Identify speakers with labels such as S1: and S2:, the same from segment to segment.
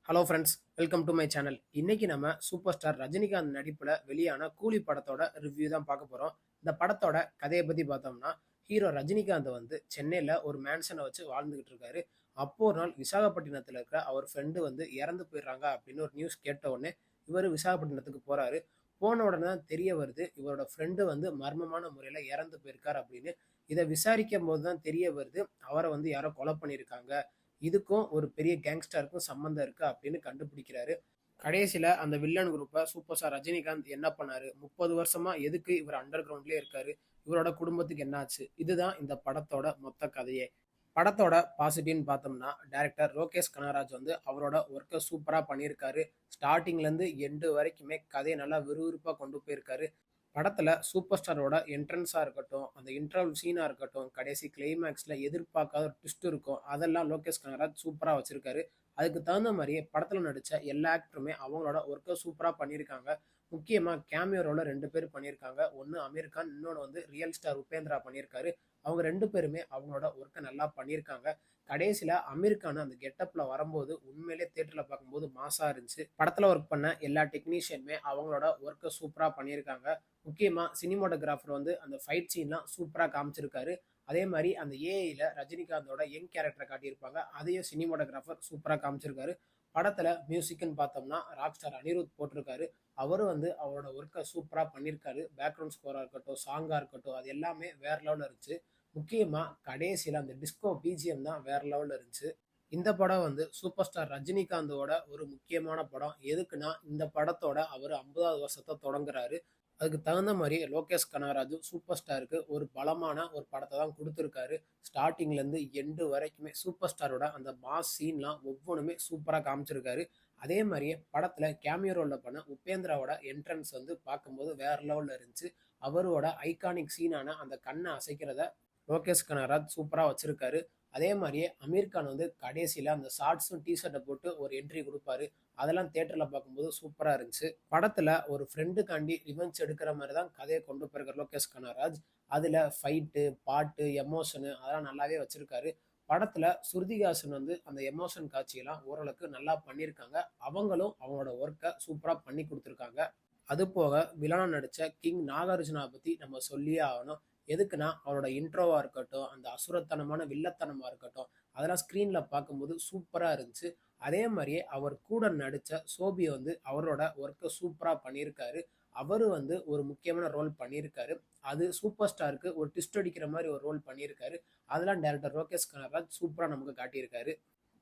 S1: Hello friends, welcome to my channel. இன்னைக்கு நம்ம super star Rajinikanth நடிப்புல வெளியான கூலி படத்தோட ரிவ்யூ தான் பார்க்க போறோம். இந்த படத்தோட கதையை பத்தி பார்த்தோம்னா, ஹீரோ ரஜினிகாந்த் வந்து சென்னையில ஒரு மேன்ஷனை வச்சு வாழ்ந்துகிட்டு இருக்காரு. அப்போ ஒரு நாள் விசாகப்பட்டினத்துல இருக்கிற அவர் ஃப்ரெண்டு வந்து இறந்து போயிடுறாங்க அப்படின்னு ஒரு நியூஸ் கேட்ட உடனே இவர் விசாகப்பட்டினத்துக்கு போறாரு. போன உடனே தான் தெரிய வருது இவரோட ஃப்ரெண்டு வந்து மர்மமான முறையில இறந்து போயிருக்காரு அப்படின்னு. இதை விசாரிக்கும் போது தான் தெரிய வருது அவரை வந்து யாரோ கொலை பண்ணியிருக்காங்க. இதுக்கும் ஒரு பெரிய கேங்ஸ்டருக்கும் சம்மந்தம் இருக்கு அப்படின்னு கண்டுபிடிக்கிறாரு. கடைசியில அந்த வில்லன் குரூப்பை சூப்பர் ஸ்டார் ரஜினிகாந்த் என்ன பண்ணாரு, 30 வருஷமா எதுக்கு இவர் அண்டர் கிரவுண்ட்லயே இருக்காரு, இவரோட குடும்பத்துக்கு என்ன ஆச்சு, இதுதான் இந்த படத்தோட மொத்த கதையே. படத்தோட பாசிட்டிவ்னு பார்த்தோம்னா, டைரக்டர் லோகேஷ் கனகராஜ் வந்து அவரோட ஒர்க்கை சூப்பரா பண்ணியிருக்காரு. ஸ்டார்டிங்ல இருந்து எண்டு வரைக்குமே கதையை நல்லா விறுவிறுப்பா கொண்டு போயிருக்காரு. படத்துல சூப்பர் ஸ்டாரோட என்ட்ரன்ஸா இருக்கட்டும், அந்த இன்டர்வல் சீனா இருக்கட்டும், கடைசி கிளைமேக்ஸ்ல எதிர்பார்க்காத ஒரு ட்விஸ்ட் இருக்கும். அதெல்லாம் லோகேஷ் கனகராஜ் சூப்பரா வச்சிருக்காரு. அதுக்கு தகுந்த மாதிரியே படத்துல நடிச்ச எல்லா ஆக்டருமே அவங்களோட ஒர்க்கை சூப்பரா பண்ணியிருக்காங்க. முக்கியமா கேமியோ ரோல 2 பேர் பண்ணியிருக்காங்க. ஒன்னு அமீர் கான், இன்னொன்னு வந்து ரியல் ஸ்டார் உபேந்திரா பண்ணியிருக்காரு. அவங்க 2 பேருமே அவங்களோட ஒர்க்கை நல்லா பண்ணியிருக்காங்க. கடைசியில அமீர் கான் அந்த கெட்டப்ல வரும்போது உண்மையிலேயே தியேட்டர்ல பார்க்கும்போது மாசா இருந்துச்சு. படத்துல ஒர்க் பண்ண எல்லா டெக்னீஷியனுமே அவங்களோட ஒர்க்கை சூப்பரா பண்ணியிருக்காங்க. முக்கியமா சினிமாட்டோகிராஃபர் வந்து அந்த ஃபைட் சீன்லாம் சூப்பரா காமிச்சிருக்காரு. அதே மாதிரி அந்த ஏஐல ரஜினிகாந்தோட யங் கேரக்டரை காட்டியிருப்பாங்க. அதையும் சினிமாட்டோகிராஃபர் சூப்பரா காமிச்சிருக்காரு. படத்துல மியூசிக்னு பார்த்தோம்னா ராக் ஸ்டார் அனிருத் போட்டிருக்காரு. அவரும் வந்து அவரோட ஒர்க்கை சூப்பரா பண்ணியிருக்காரு. பேக்ரவுண்ட் ஸ்கோரா இருக்கட்டும், சாங்கா இருக்கட்டும், அது எல்லாமே வேற லெவல்ல இருந்துச்சு. முக்கியமா கடைசியில அந்த டிஸ்கோ பிஜிஎம் தான் வேற லெவல்ல இருந்துச்சு. இந்த படம் வந்து சூப்பர் ஸ்டார் ரஜினிகாந்தோட ஒரு முக்கியமான படம். எதுக்குன்னா இந்த படத்தோட அவர் 50வது வருஷத்தை தொடங்குறாரு. அதுக்கு தகுந்த மாதிரி லோகேஷ் கனகராஜும் சூப்பர் ஸ்டாருக்கு ஒரு பலமான ஒரு படத்தை தான் கொடுத்துருக்காரு. ஸ்டார்டிங்ல இருந்து எண்டு வரைக்குமே சூப்பர் ஸ்டாரோட அந்த மாஸ் சீன்லாம் ஒவ்வொன்றுமே சூப்பராக காமிச்சிருக்காரு. அதே மாதிரியே படத்துல கேமியோ ரோல்ல பண்ண உபேந்திராவோட என்ட்ரன்ஸ் வந்து பார்க்கும்போது வேற லெவல்ல இருந்துச்சு. அவரோட ஐகானிக் சீனான அந்த கண்ணை அசைக்கிறத லோகேஷ் கனகராஜ் சூப்பரா வச்சிருக்காரு. அதே மாதிரியே அமீர் கான் வந்து கடைசியில அந்த ஷார்ட்ஸும் டிஷர்ட்டை போட்டு ஒரு என்ட்ரி கொடுப்பாரு. அதெல்லாம் தியேட்டர்ல பார்க்கும்போது சூப்பரா இருந்துச்சு. படத்துல ஒரு ஃப்ரெண்டுக்காண்டி ரிவெஞ்ச் எடுக்கிற மாதிரி தான் கதையை கொண்டு போயிருக்காரு லோகேஷ் கனகராஜ். அதுல ஃபைட்டு, பாட்டு, எமோஷனு அதெல்லாம் நல்லாவே வச்சிருக்காரு. படத்துல ஸ்ருதிஹாசன் வந்து அந்த எமோஷன் காட்சியெல்லாம் ஓரளவுக்கு நல்லா பண்ணியிருக்காங்க. அவங்களும் அவங்களோட ஒர்க்கை சூப்பரா பண்ணி கொடுத்துருக்காங்க. அது போக வில்லனா நடிச்ச கிங் நாகார்ஜுனா பத்தி நம்ம சொல்லியே ஆகணும். எதுக்குன்னா அவரோட இன்ட்ரோவா இருக்கட்டும், அந்த அசுரத்தனமான வில்லத்தனமா இருக்கட்டும், அதெல்லாம் ஸ்க்ரீன்ல பார்க்கும்போது சூப்பரா இருந்துச்சு. அதே மாதிரியே அவர் கூட நடிச்ச சோபியை வந்து அவரோட ஒர்க்கை சூப்பரா பண்ணியிருக்காரு. அவரு வந்து ஒரு முக்கியமான ரோல் பண்ணியிருக்காரு. அது சூப்பர் ஸ்டாருக்கு ஒரு ட்விஸ்ட் அடிக்கிற மாதிரி ஒரு ரோல் பண்ணியிருக்காரு. அதெல்லாம் டைரக்டர் லோகேஷ் கனகராஜ் சூப்பரா நமக்கு காட்டியிருக்காரு.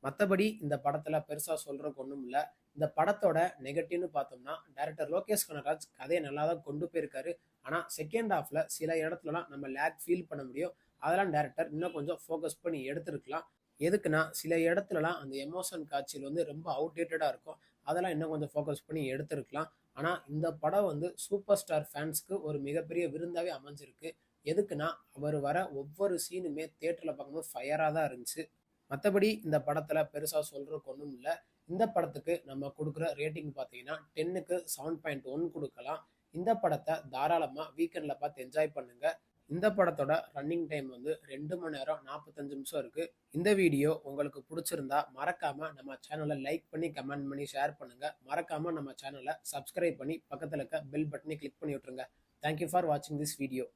S1: மத்தபடி இந்த படத்துல பெருசா சொல்றதுக்கு ஒண்ணும் இல்ல. இந்த படத்தோட நெகட்டிவ்னு பார்த்தோம்னா, டைரக்டர் லோகேஷ் கனகராஜ் கதைய நல்லா தான் கொண்டு போயிருக்காரு. ஆனா செகண்ட் ஹாஃப்ல சில இடத்துலலாம் நம்ம லேக் ஃபீல் பண்ண முடியும். அதெல்லாம் டைரக்டர் இன்னும் கொஞ்சம் ஃபோக்கஸ் பண்ணி எடுத்திருக்கலாம். எதுக்குன்னா, சில இடத்துலலாம் அந்த எமோஷன் காட்சிகள் வந்து ரொம்ப அவுட்டேட்டடா இருக்கும். அதெல்லாம் இன்னும் கொஞ்சம் ஃபோக்கஸ் பண்ணி எடுத்திருக்கலாம். ஆனா இந்த படம் வந்து சூப்பர் ஸ்டார் ஃபேன்ஸ்க்கு ஒரு மிகப்பெரிய விருந்தாவே அமைஞ்சிருக்கு. எதுக்குன்னா, அவர் வர ஒவ்வொரு சீனுமே தியேட்டர்ல பார்க்கும்போது ஃபயரா தான் இருந்துச்சு. மத்தபடி இந்த படத்துல பெருசா சொல்றதுக்கு ஒண்ணும் இல்ல. இந்த படத்துக்கு நம்ம குடுக்குற ரேட்டிங் பார்த்தீங்கன்னா, 10க்கு 7.1 குடுக்கலாம். இந்த படத்த தாராளமா வீக்கெண்ட்ல பார்த்து என்ஜாய் பண்ணுங்க. இந்த படத்தோட ரன்னிங் டைம் வந்து 2 மணி நேரம் 45 நிமிஷம் இருக்கு. இந்த வீடியோ உங்களுக்கு புடிச்சிருந்தா மறக்காம நம்ம சேனலை லைக் பண்ணி, கமெண்ட் பண்ணி, ஷேர் பண்ணுங்க. மறக்காம நம்ம சேனலை சப்ஸ்கிரைப் பண்ணி பக்கத்துல இருக்க பெல் பட்டனை கிளிக் பண்ணி விட்டுருங்க. தேங்க் யூ ஃபார் வாட்சிங் திஸ் வீடியோ.